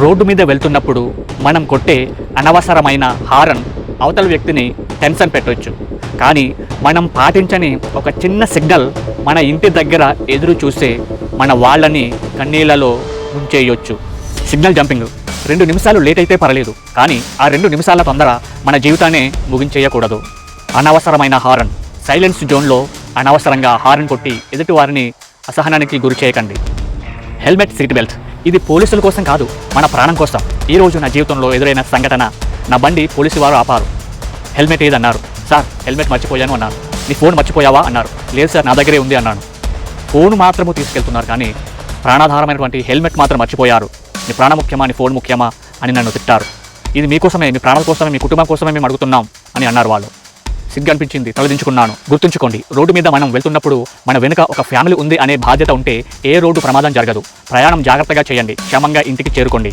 Road మీద వెళ్తున్నప్పుడు మనం కొట్టే అనవసరమైన హారన్ అవతల వ్యక్తిని టెన్షన్ పెట్టవచ్చు. కానీ మనం పాటించని ఒక చిన్న సిగ్నల్ మన ఇంటి దగ్గర ఎదురు చూసే మన వాళ్ళని కన్నీళ్లలో ముంచేయొచ్చు. Signal jumping. 2 నిమిషాలు లేట్ అయితే పర్లేదు, కానీ ఆ 2 నిమిషాల తొందర మన జీవితాన్ని ముగించేయకూడదు. అనవసరమైన హారన్. సైలెన్స్ జోన్లో అనవసరంగా హారన్ కొట్టి ఎదుటి వారిని అసహనానికి గురి చేయకండి. Helmet, seat belt. ఇది పోలీసుల కోసం కాదు, మన ప్రాణం కోసం. ఈరోజు నా జీవితంలో ఎదురైన సంఘటన, నా బండి పోలీసు వారు ఆపారు. హెల్మెట్ ఏదన్నారు. సార్ హెల్మెట్ మర్చిపోయాను అన్నారు. నీ ఫోన్ మర్చిపోయావా అన్నారు. లేదు సార్ నా దగ్గరే ఉంది అన్నాను. ఫోన్ మాత్రము తీసుకెళ్తున్నారు, కానీ ప్రాణాధారమైనటువంటి హెల్మెట్ మాత్రం మర్చిపోయారు. నీ ప్రాణం ముఖ్యమా, నీ ఫోన్ ముఖ్యమా అని నన్ను తిట్టారు. ఇది మీకోసమే, మీ ప్రాణాల కోసమే, మీ కుటుంబం కోసమే మేము అడుగుతున్నాం అని అన్నారు వాళ్ళు. సిగ్గు అనిపించింది, తలదించుకున్నాను. గుర్తుంచుకోండి, రోడ్డు మీద మనం వెళ్తున్నప్పుడు మన వెనుక ఒక ఫ్యామిలీ ఉంది అనే బాధ్యత ఉంటే ఏ రోడ్డు ప్రమాదం జరగదు. ప్రయాణం జాగ్రత్తగా చేయండి, క్షేమంగా ఇంటికి చేరుకోండి.